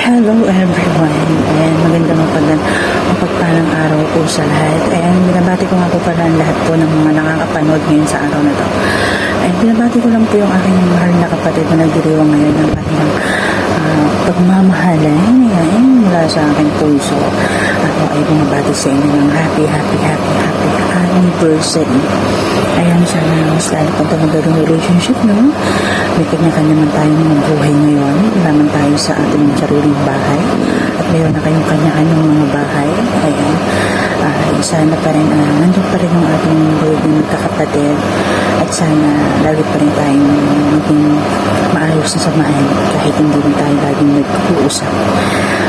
Hello everyone, and magandang mapagpalang araw po sa lahat. Ayan, binabati ko nga po pala ang lahat po ng mga nakakapanood ngayon sa araw na to. Ayan, binabati ko lang po yung aking mahal na kapatid na nagdiriwang ngayon ng kanyang pagmamahalan ngayon mula sa aking puso. Ako ay bumabati sa inyo ng happy anniversary. Ayan, sana mas lalo pang tumagawang relationship, no? May kanya-kanya naman tayong mga buhay ngayon. Lamang tayo sa ating sariling bahay. At mayroon na kayong kanya-kanyang mga bahay. Ayan. Sana pa rin, nandun pa rin yung ating buhay kakapatid. At sana lagi pa rin tayong maging maayos na samahan kahit hindi na tayo laging nag-uusap.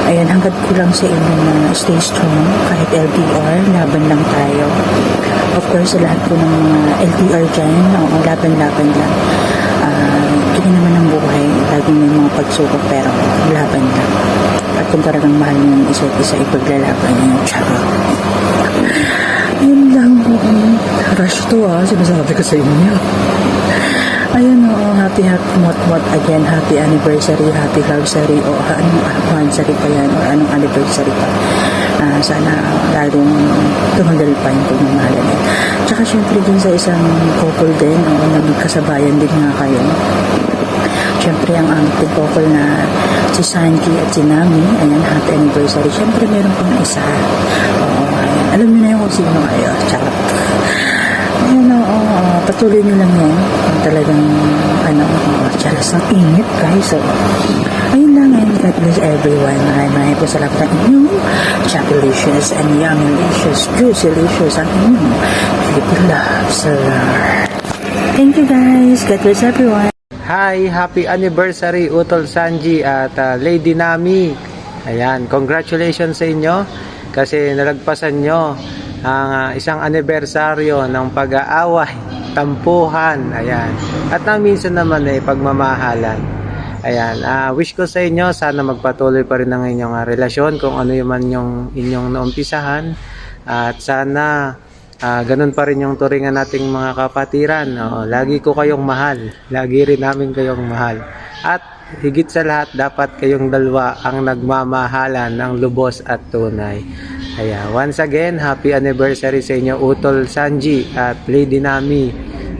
Ayan, hanggat ko lang sa inyo na stay strong kahit LDR, laban lang tayo. Of course, sa lahat po ng mga LDR dyan, laban-laban lang. Kaya naman ang buhay, laging may mga pagsubok pero laban lang. At kung talagang mahal nyo yung isa't isa, ipaglalaban nyo yung tsaka. Yun lang po. Rush to sinasabi ko sa inyo. Ayun happy mot again, happy anniversary, happy loversary, o anong anniversary pa yan, o anong anniversary pa. Sana lalong tumagal pa yung pagmamahalan niya. Tsaka syempre din sa isang couple din, na magkasabayan din nga kayo. Syempre ang ating couple na si Sanji at si Nami, ayan, happy anniversary. Syempre meron pang isa. Ayan. Alam niyo na yung kung sino kayo. Tsaka ayan, patuloy nyo lang yan. Talagang, charas ng init, guys. So, ayun lang, and God bless everyone. Maraming po salamat ang inyong chocolations and yummylicious, juicylicious ang inyong Philippe Love, sir. Thank you, guys. God bless everyone. Hi, happy anniversary Utol Sanji at Lady Nami. Ayan, congratulations sa inyo kasi nalagpasan nyo ang isang anibersaryo ng pag-aaway, tampuhan, ayan. At minsan naman pagmamahalan. Ayan, wish ko sa inyo sana magpatuloy pa rin ang inyong relasyon kung ano man yung inyong naumpisahan. At sana ganun pa rin yung turingan nating mga kapatiran. Lagi ko kayong mahal. Lagi rin namin kayong mahal. At higit sa lahat, dapat kayong dalawa ang nagmamahalan ng lubos at tunay. Ayan. Once again, happy anniversary sa inyo, Utol Sanji at Lady Nami.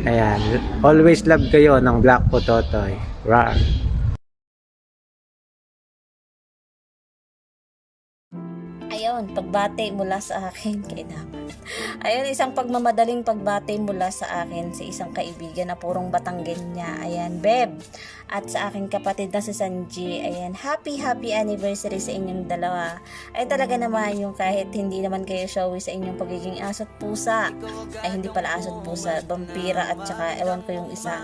Ayan. Always love kayo ng Black Pototoy. Rock! Ayun, pagbati mula sa akin kay Dapat. Ayun, isang pagmamadaling pagbati mula sa akin sa isang kaibigan na purong Batanggenya. Ayan, Beb. At sa aking kapatid na si Sanji. Ayan, happy anniversary sa inyong dalawa. Ay talaga naman yung kahit hindi naman kayo showy sa inyong pagiging asot pusa. Ay hindi pala asot pusa, vampira at saka ewan ko yung isa.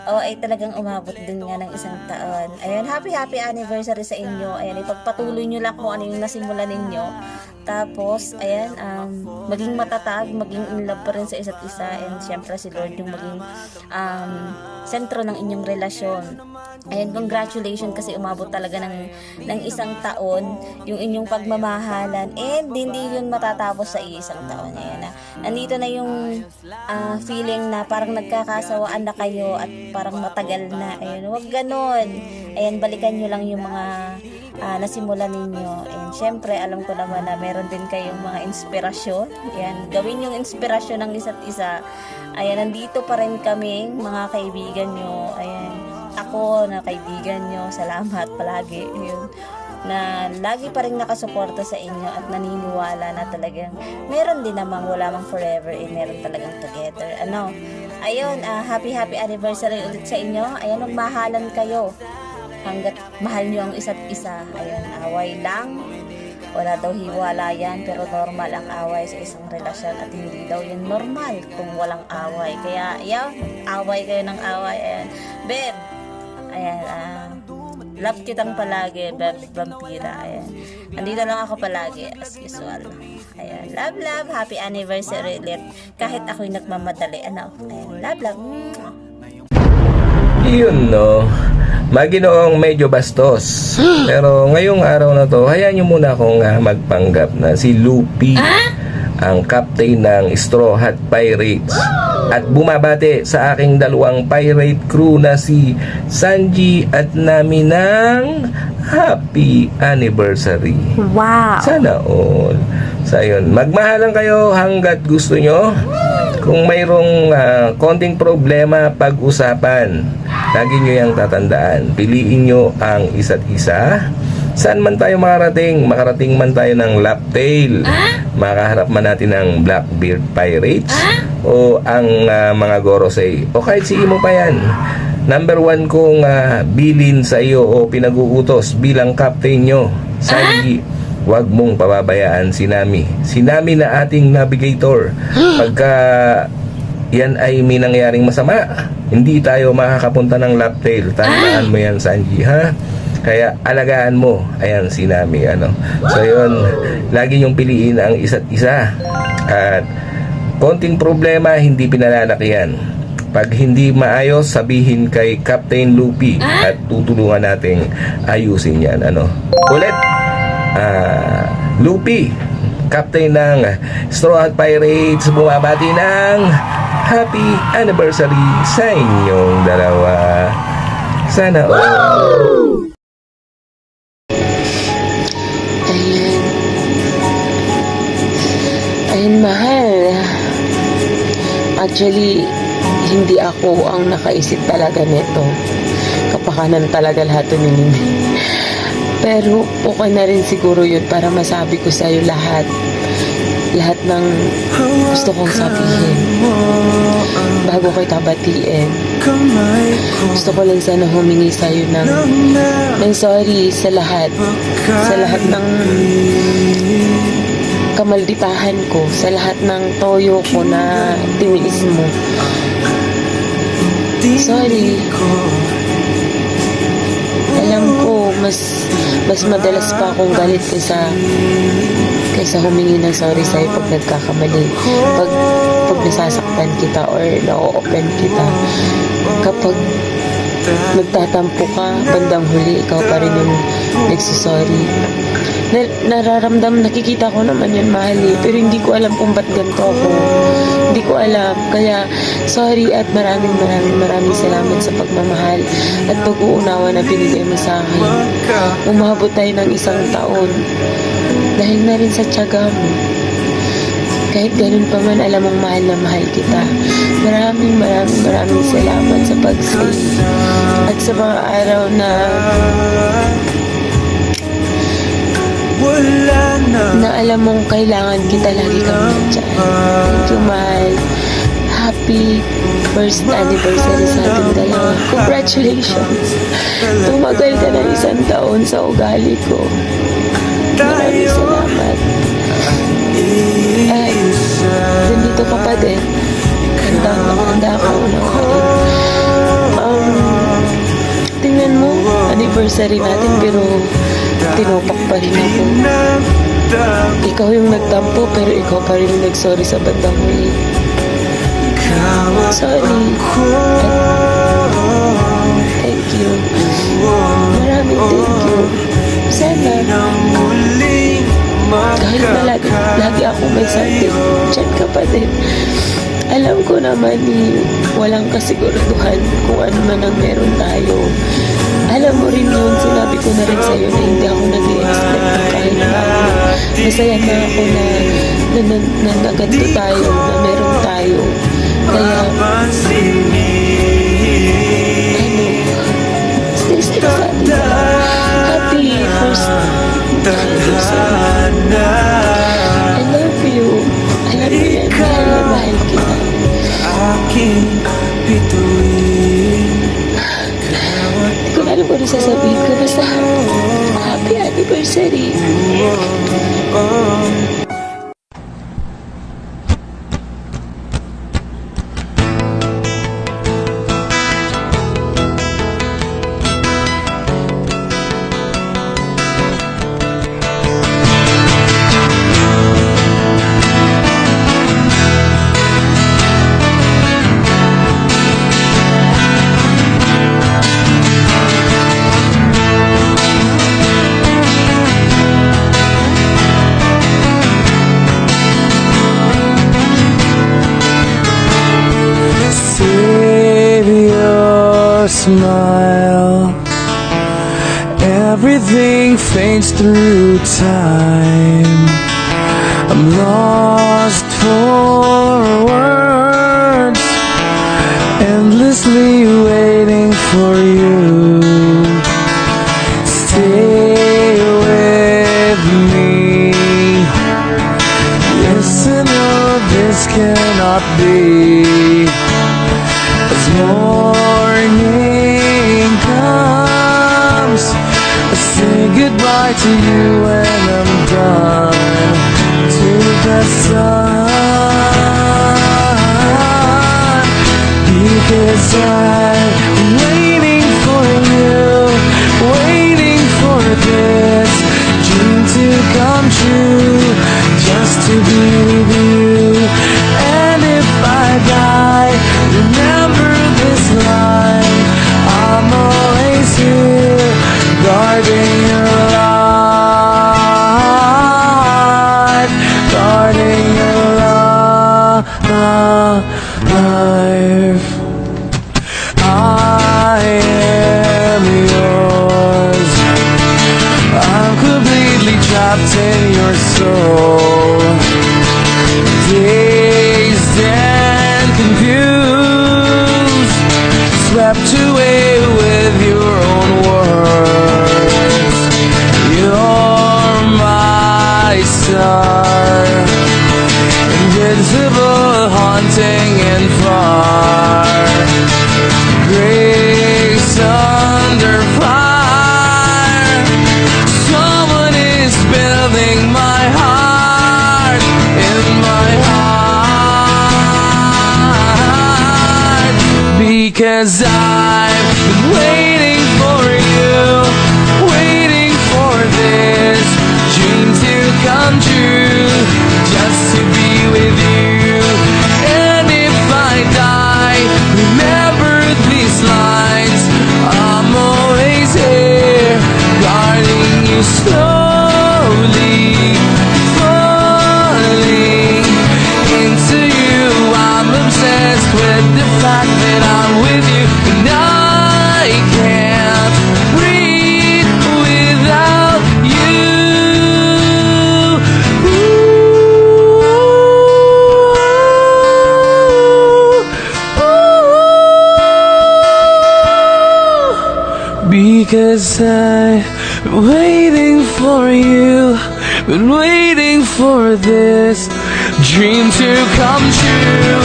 Ay talagang umabot din nga ng isang taon. Ayan, happy anniversary sa inyo. Ayan, ipagpatuloy nyo lang kung ano yung nasimulan ninyo. Tapos, ayan, maging matatag, maging in love pa rin sa isa't isa. And syempre si Lord yung maging sentro ng inyong relasyon. Ayan, congratulations kasi umabot talaga ng isang taon yung inyong pagmamahalan. And hindi yun matatapos sa isang taon. Ayan, nandito na yung feeling na parang nagkakasawaan na kayo at parang matagal na. Ayan, wag ganon. Ayan, balikan nyo lang yung mga nasimulan ninyo. And syempre, alam ko naman na meron din kayong mga inspirasyon. Ayan, gawin yung inspirasyon ng isa't isa. Ayan, nandito pa rin kami, mga kaibigan nyo. Ayan, ako na kaibigan nyo, salamat palagi. Ayan, na lagi pa rin nakasuporta sa inyo at naniniwala na talagang meron din namang wala mang forever, meron talagang together. Ayun, happy anniversary ulit sa inyo. Ayan, magmahalan kayo hanggat mahal nyo ang isa't isa. Ayan, away lang, wala daw hiwalayan, pero normal ang away sa isang relasyon at hindi daw yun normal kung walang away. Kaya away kayo ng away. Ayan, Beb, ayan, love kitang palagi, Beb Vampira. Ayan, andito lang ako palagi as usual. Ayan, love, happy anniversary ulit kahit ako'y nagmamadali. Ayan, love. Yun Maginoong medyo bastos. Pero ngayong araw na to, hayaan nyo muna akong magpanggap na si Lupi, ang captain ng Straw Hat Pirates. at bumabati sa aking dalawang pirate crew na si Sanji at Nami ng happy anniversary. Wow! Sana all. So ayun, magmahalan kayo hanggat gusto nyo. Kung mayroong konting problema, pag-usapan. Lagi nyo yung tatandaan. Piliin nyo ang isa't isa. Saan man tayo makarating man tayo ng Laptail, makaharap man natin ng Blackbeard Pirates, o ang mga Gorosei, o kahit si Imo pa yan. Number 1 kong bilin sa iyo o pinag-uutos bilang captain nyo, Sanji, huwag mong pababayaan si Nami. Si Nami na ating navigator. Pagka yan ay may nangyaring masama, hindi tayo makakapunta ng Laptail. Tandaan mo yan, Sanji, ha? Kaya alagaan mo, ayan si Nami, ano. So yun, lagi yung piliin ang isa't isa. At konting problema, hindi pinalalakihan. Pag hindi maayos, sabihin kay Captain Luffy at tutulungan nating ayusin yan, ano. Ulit, Luffy, Captain ng Straw Hat Pirates, bumabati ng happy anniversary sa inyong dalawa. Sana all. Ayun, mahal. Actually, hindi ako ang nakaisip talaga nito. Kapakanan talaga lahat ni Nini. Pero okay na rin siguro yun para masabi ko sa'yo lahat. Lahat ng gusto kong sabihin. Bago kita batiin. Gusto ko lang sana humingi sa'yo ng sorry sa lahat. Sa lahat ng kamalditahan ko, sa lahat ng toyo ko na tiniis mo. Sorry. Alam ko, mas madalas pa akong galit kaysa humingi ng sorry sa'yo pag nagkakamali. Pag nasasaktan kita or na-open kita. Kapag nagtatampo ka, bandang huli, ikaw pa rin yung nagsusorry. Nakikita ko naman yun, mahal, pero hindi ko alam kung ba't ganito ako. Hindi ko alam. Kaya, sorry at maraming salamat sa pagmamahal at pag-uunawa na binigay mo sa akin. Umabot tayo ng 1 taon. Dahil na rin sa tiyaga mo. Kahit ganun pa man, alam mong mahal na mahal kita. Maraming salamat sa pag-stay. At sa mga araw na alam mong kailangan kita, lagi kang nandiyan. Thank you, mahal. Happy first anniversary sa ating dalawa. Congratulations. Tumagal ka ng 1 taon sa ugali ko. Maraming salamat. At nandito ka pa din. Handa ka unawain. Tingnan mo, anniversary natin, pero tinupak pa rin ako. Ikaw yung nagtampo, pero ikaw pa rin yung nagsorry sa bandang huli. Sorry. Thank you. Maraming thank you. Sana kahit na lagi ako may something, chat ka pa din. Alam ko naman walang kasiguraduhan kung ano man ang meron tayo. Alam mo rin yun, sinabi ko na rin sa'yo na hindi ako nag-i-expect ng kahit na ano. Masaya na ako na naganto tayo, na meron tayo. Kaya, stay sa atin. Happy first anniversary. I love you. Alam mo yan, mahal kita. Hindi ko alam kung ano sasabihin ko. Basta, happy anniversary. smile. Everything fades through time. I'm lost for words, endlessly waiting for you. Stay with me. Listen, oh, this cannot be. As morning comes, I say goodbye to you when I'm done. To the sun, because I'm waiting for you, waiting for this dream to come true, just to be with you. And if I die, remember this line, I'm always here, guarding your life, guarding your life. I am yours. I'm completely trapped in your soul, dazed and confused, swept away with your own words. You're my star, invincible, haunting and far. Grace under fire. Someone is building my heart, in my heart. Because I've been waiting for you, waiting for this dream to come true, just to be with you. And if I die, remember these lines, I'm always here, guarding you slowly, falling into you. I'm obsessed with the fact that I'm with you, and I can't breathe without you. Because I've been waiting for you, been waiting for this dream to come true,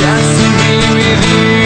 just to be with you.